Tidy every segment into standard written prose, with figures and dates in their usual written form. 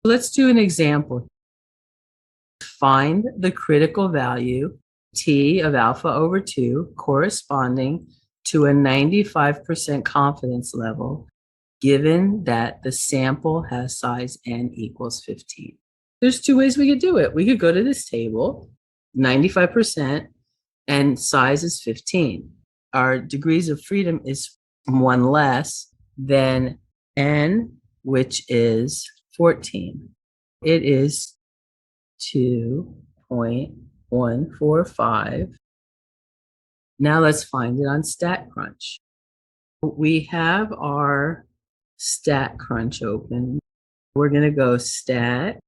Let's do an example. Find the critical value T of alpha over 2 corresponding to a 95% confidence level given that the sample has size n equals 15. There's two ways we could do it. We could go to this table, 95%, and size is 15. Our degrees of freedom is one less than n, which is 14. It is 2.145. Now let's find it on StatCrunch. We have our StatCrunch open. We're going to go Stat,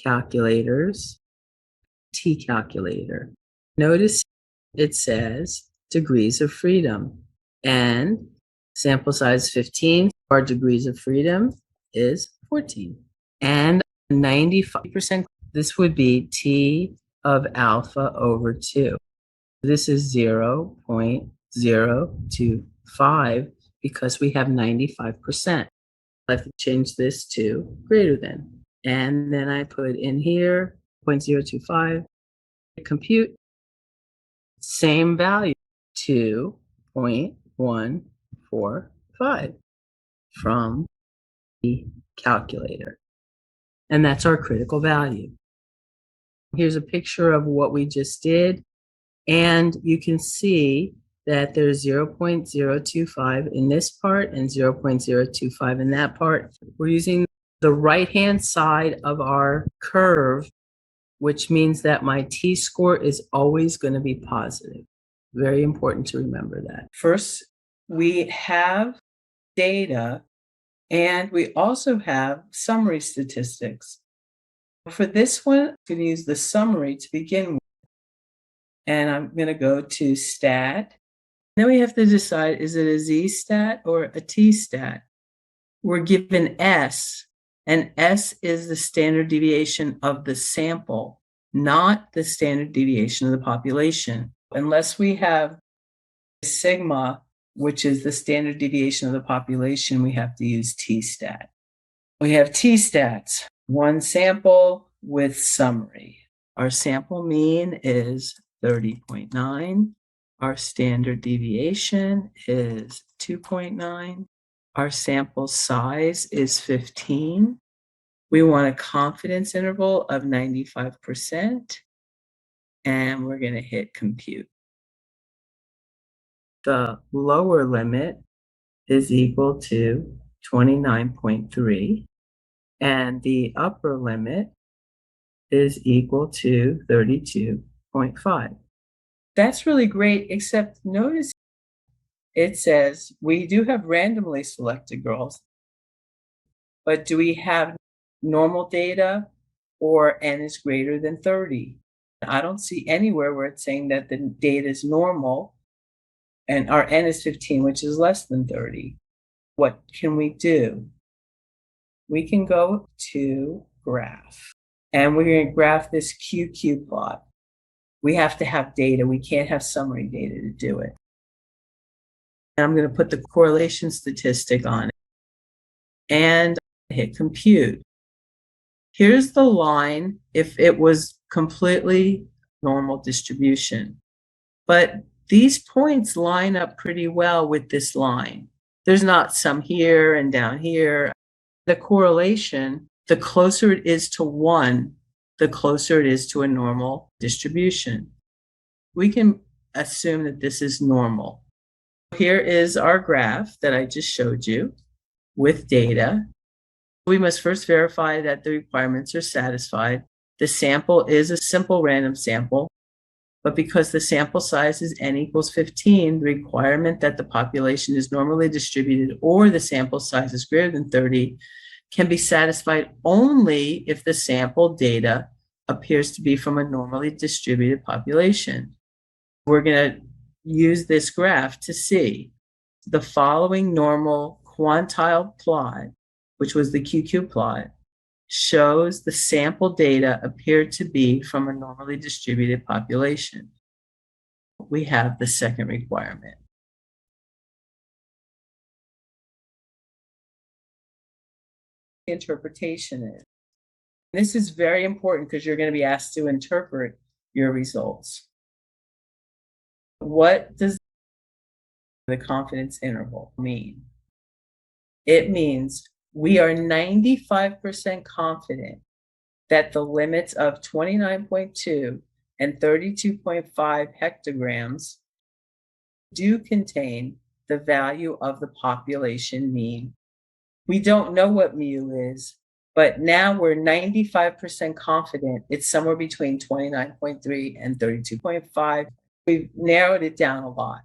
Calculators, T Calculator. Notice it says degrees of freedom and sample size 15. Our degrees of freedom is 14. And 95%, this would be T of alpha over 2. This is 0.025 because we have 95%. I have to change this to greater than. And then I put in here 0.025, compute, same value, 2.145 from the calculator. And that's our critical value. Here's a picture of what we just did. And you can see that there's 0.025 in this part and 0.025 in that part. We're using the right-hand side of our curve, which means that my t-score is always going to be positive. Very important to remember that. First, we have data, and we also have summary statistics. For this one, I'm going to use the summary to begin with. And I'm going to go to Stat. Then we have to decide, is it a Z-stat or a T-stat? We're given S, and S is the standard deviation of the sample, not the standard deviation of the population. Unless we have sigma, which is the standard deviation of the population, we have to use T-stat. We have T-stats, one sample with summary. Our sample mean is 30.9. Our standard deviation is 2.9. Our sample size is 15. We want a confidence interval of 95%. And we're going to hit compute. The lower limit is equal to 29.3. And the upper limit is equal to 32.5. That's really great, except notice it says we do have randomly selected girls, but do we have normal data or n is greater than 30? I don't see anywhere where it's saying that the data is normal and our n is 15, which is less than 30. What can we do? We can go to graph, and we're going to graph this QQ plot. We have to have data. We can't have summary data to do it. And I'm going to put the correlation statistic on it and hit compute. Here's the line if it was completely normal distribution. But these points line up pretty well with this line. There's not some here and down here. The correlation, the closer it is to 1, the closer it is to a normal distribution. We can assume that this is normal. Here is our graph that I just showed you with data. We must first verify that the requirements are satisfied. The sample is a simple random sample, but because the sample size is n equals 15, the requirement that the population is normally distributed or the sample size is greater than 30 can be satisfied only if the sample data appears to be from a normally distributed population. We're going to use this graph to see the following normal quantile plot, which was the QQ plot, shows the sample data appear to be from a normally distributed population. We have the second requirement. The interpretation is This is very important because you're going to be asked to interpret your results. What does the confidence interval mean? It means we are 95% confident that the limits of 29.2 and 32.5 hectograms do contain the value of the population mean. We don't know what mu is, but now we're 95% confident it's somewhere between 29.3 and 32.5. We've narrowed it down a lot.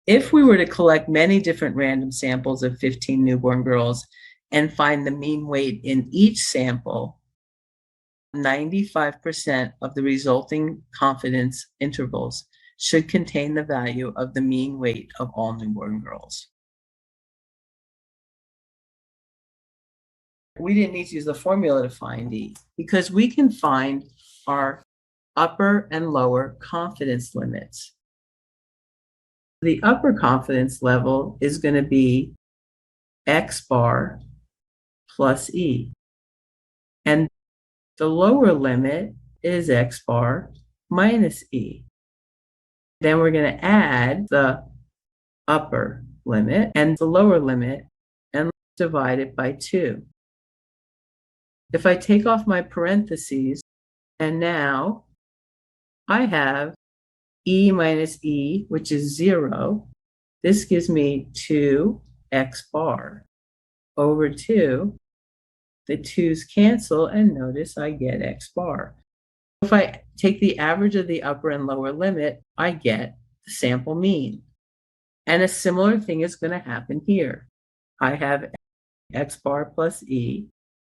If we were to collect many different random samples of 15 newborn girls and find the mean weight in each sample, 95% of the resulting confidence intervals should contain the value of the mean weight of all newborn girls. We didn't need to use the formula to find E because we can find our upper and lower confidence limits. The upper confidence level is going to be X bar plus E. And the lower limit is X bar minus E. Then we're going to add the upper limit and the lower limit and divide it by 2. If I take off my parentheses, and now I have E minus E, which is 0. This gives me 2x bar over 2. The 2's cancel, and notice I get x bar. If I take the average of the upper and lower limit, I get the sample mean. And a similar thing is going to happen here. I have x bar plus E.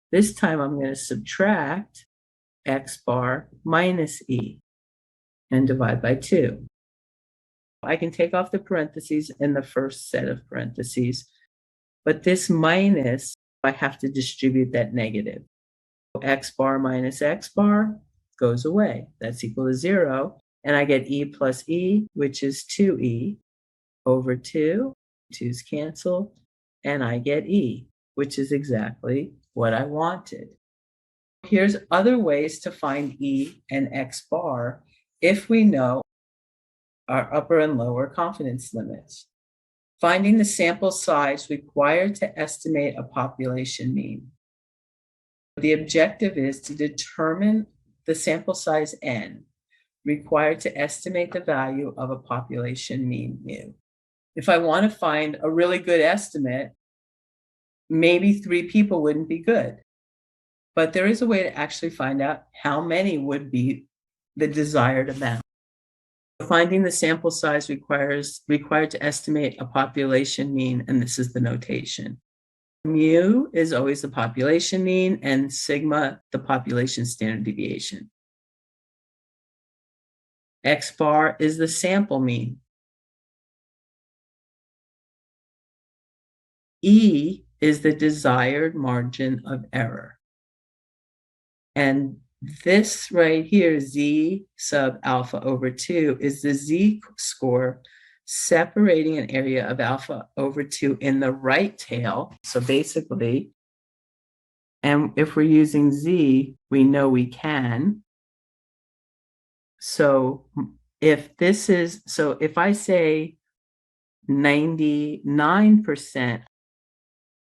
This time I'm going to subtract x bar minus E and divide by 2. I can take off the parentheses in the first set of parentheses, but this minus, I have to distribute that negative. X bar minus x bar goes away. That's equal to 0. And I get E plus E, which is 2E over 2. 2's cancel. And I get E, which is exactly what I wanted. Here's other ways to find E and x bar if we know our upper and lower confidence limits. Finding the sample size required to estimate a population mean. The objective is to determine the sample size n required to estimate the value of a population mean mu. If I want to find a really good estimate, maybe 3 people wouldn't be good. But there is a way to actually find out how many would be the desired amount. Finding the sample size required to estimate a population mean, and this is the notation. Mu is always the population mean, and sigma, the population standard deviation. X bar is the sample mean. E is the desired margin of error. And this right here, Z sub alpha over 2, is the Z score separating an area of alpha over 2 in the right tail. So basically, and if we're using Z, we know we can. So if I say 99%,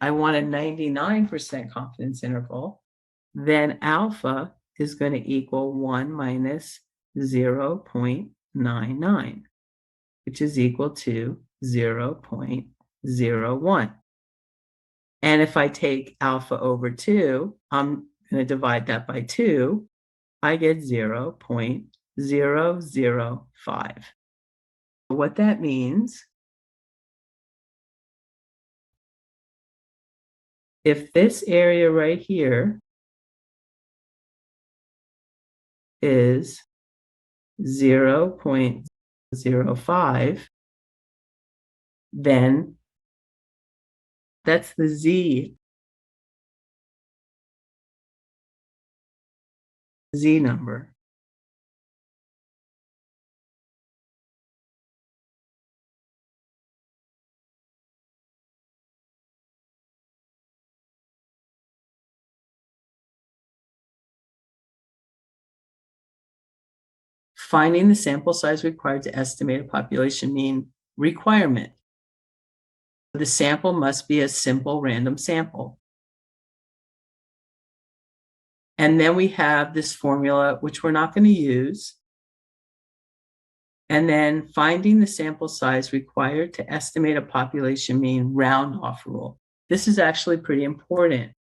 I want a 99% confidence interval, then alpha is going to equal 1 minus 0.99, which is equal to 0.01. And if I take alpha over 2, I'm going to divide that by 2, I get 0.005. What that means, if this area right here is 0.05, then that's the Z number. Finding the sample size required to estimate a population mean requirement. The sample must be a simple random sample. And then we have this formula, which we're not going to use. And then finding the sample size required to estimate a population mean round off rule. This is actually pretty important.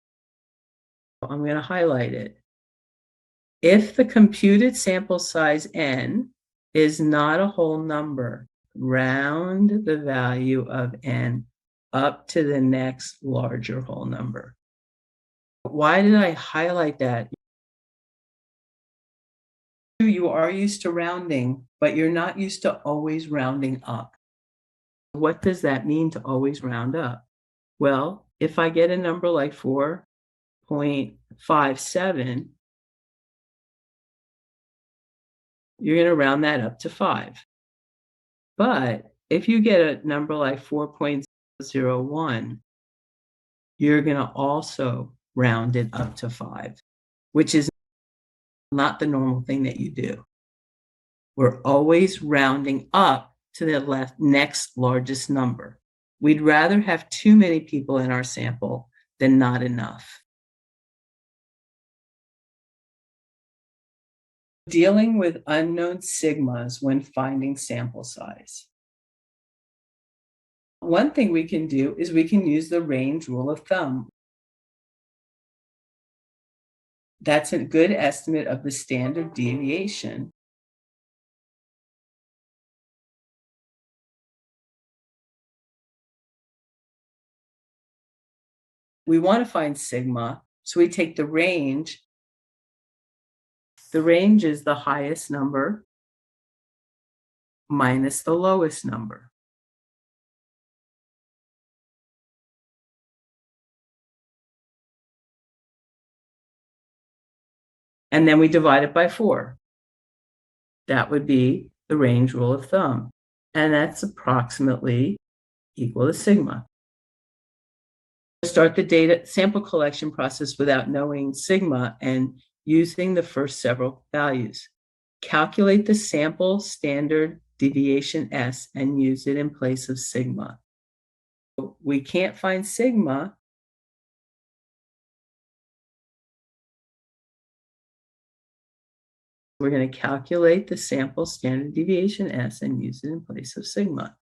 I'm going to highlight it. If the computed sample size n is not a whole number, round the value of n up to the next larger whole number. Why did I highlight that? You are used to rounding, but you're not used to always rounding up. What does that mean to always round up? Well, if I get a number like 4.57, you're going to round that up to 5. But if you get a number like 4.01, you're going to also round it up to 5, which is not the normal thing that you do. We're always rounding up to the next largest number. We'd rather have too many people in our sample than not enough. Dealing with unknown sigmas when finding sample size. One thing we can do is we can use the range rule of thumb. That's a good estimate of the standard deviation. We want to find sigma, so we take the range. The range is the highest number minus the lowest number. And then we divide it by 4. That would be the range rule of thumb. And that's approximately equal to sigma. Start the data sample collection process without knowing sigma and using the first several values. Calculate the sample standard deviation S and use it in place of sigma. We can't find sigma. We're going to calculate the sample standard deviation S and use it in place of sigma.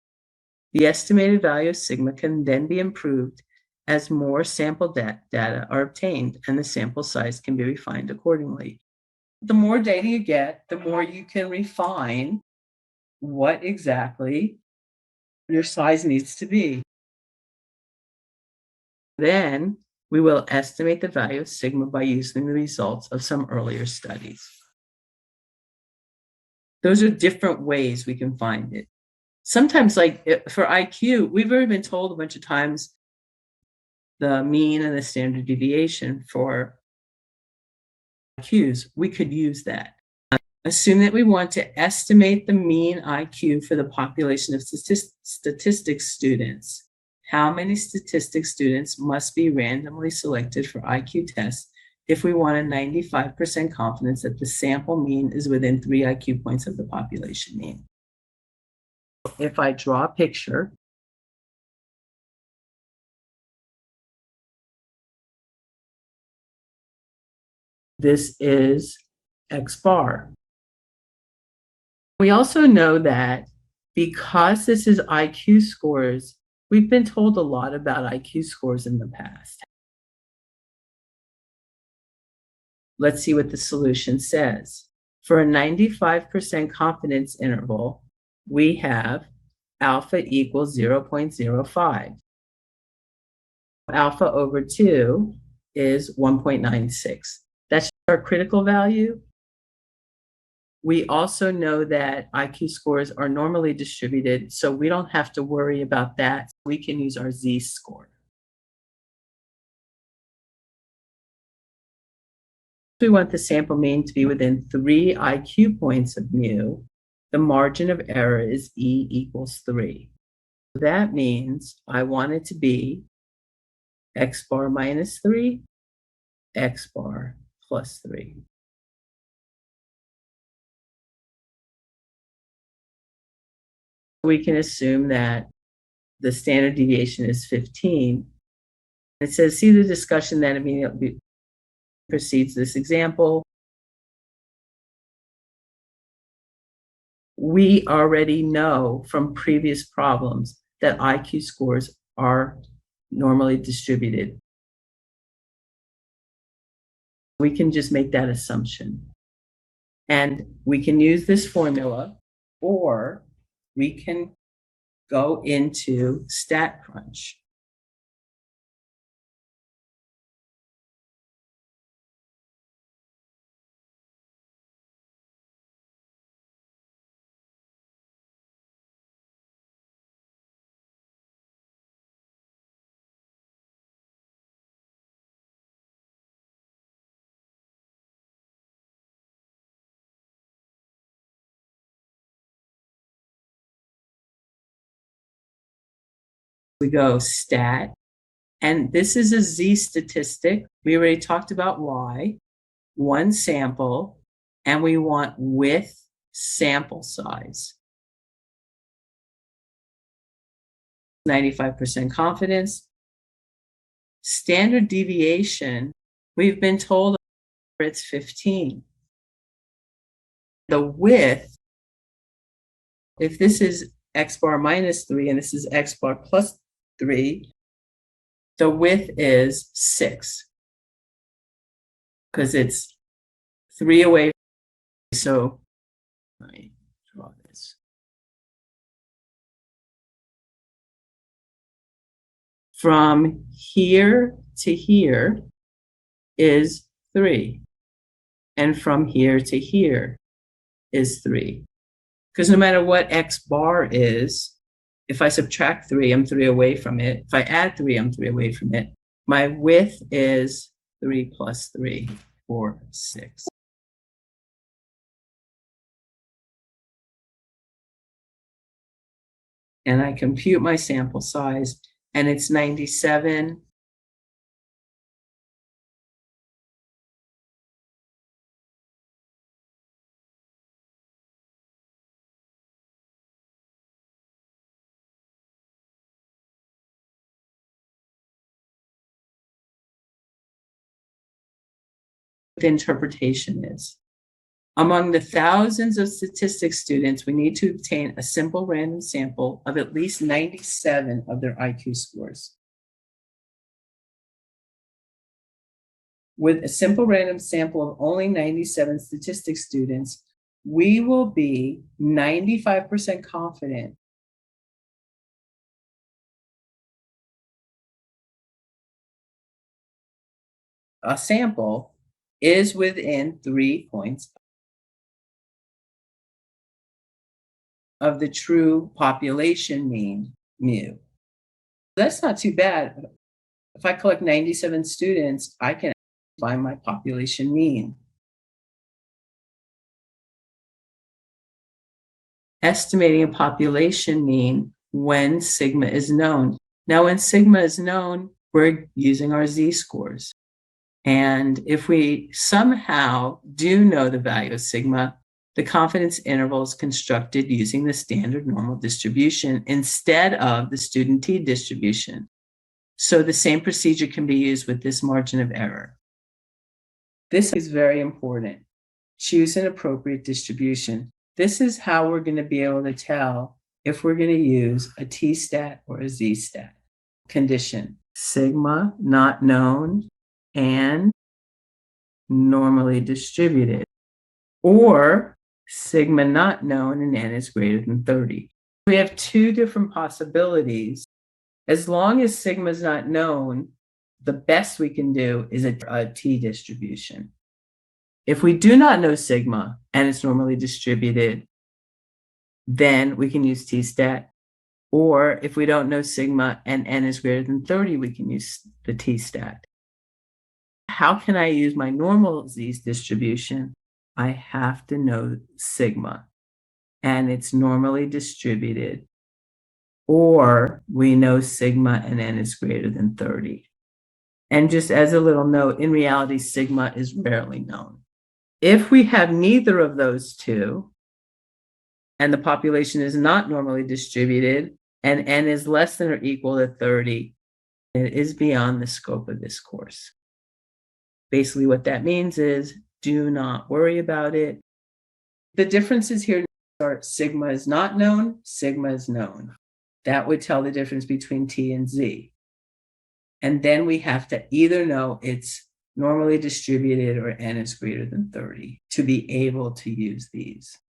The estimated value of sigma can then be improved as more sample data are obtained and the sample size can be refined accordingly. The more data you get, the more you can refine what exactly your size needs to be. Then we will estimate the value of sigma by using the results of some earlier studies. Those are different ways we can find it. Sometimes, like for IQ, we've already been told a bunch of times the mean and the standard deviation for IQs. We could use that. Assume that we want to estimate the mean IQ for the population of statistics students. How many statistics students must be randomly selected for IQ tests if we want a 95% confidence that the sample mean is within 3 IQ points of the population mean? If I draw a picture, this is X bar. We also know that because this is IQ scores, we've been told a lot about IQ scores in the past. Let's see what the solution says. For a 95% confidence interval, we have alpha equals 0.05. Alpha over 2 is 1.96. That's our critical value. We also know that IQ scores are normally distributed, so we don't have to worry about that. We can use our z-score. We want the sample mean to be within 3 IQ points of mu. The margin of error is E equals 3. That means I want it to be X bar minus 3, X bar plus 3. We can assume that the standard deviation is 15. It says, see the discussion that immediately precedes this example. We already know from previous problems that IQ scores are normally distributed. We can just make that assumption. And we can use this formula, or we can go into StatCrunch. We go stat, and this is a Z statistic. We already talked about Y, one sample, and we want with sample size. 95% confidence. Standard deviation, we've been told it's 15. The width, if this is x bar minus 3 and this is x bar plus 3, the width is 6 because it's 3 away. So let me draw this. From here to here is 3. And from here to here is 3. Because no matter what x bar is, if I subtract 3, I'm 3 away from it. If I add 3, I'm 3 away from it. My width is 3 plus 3, 4, 6. And I compute my sample size, and it's 97. The interpretation is, among the thousands of statistics students, we need to obtain a simple random sample of at least 97 of their IQ scores. With a simple random sample of only 97 statistics students, we will be 95% confident a sample is within 3 points of the true population mean, mu. That's not too bad. If I collect 97 students, I can find my population mean. Estimating a population mean when sigma is known. Now, when sigma is known, we're using our z-scores. And if we somehow do know the value of sigma, the confidence interval is constructed using the standard normal distribution instead of the student t distribution. So the same procedure can be used with this margin of error. This is very important. Choose an appropriate distribution. This is how we're going to be able to tell if we're going to use a t-stat or a z-stat. Condition: sigma not known and normally distributed, or sigma not known and n is greater than 30. We have two different possibilities. As long as sigma is not known, the best we can do is a t distribution. If we do not know sigma and it's normally distributed, then we can use t-stat. Or if we don't know sigma and n is greater than 30, we can use the t-stat. How can I use my normal z distribution? I have to know sigma, and it's normally distributed, or we know sigma and n is greater than 30. And just as a little note, in reality, sigma is rarely known. If we have neither of those two, and the population is not normally distributed, and n is less than or equal to 30, it is beyond the scope of this course. Basically, what that means is do not worry about it. The differences here are sigma is not known, sigma is known. That would tell the difference between t and z. And then we have to either know it's normally distributed or n is greater than 30 to be able to use these.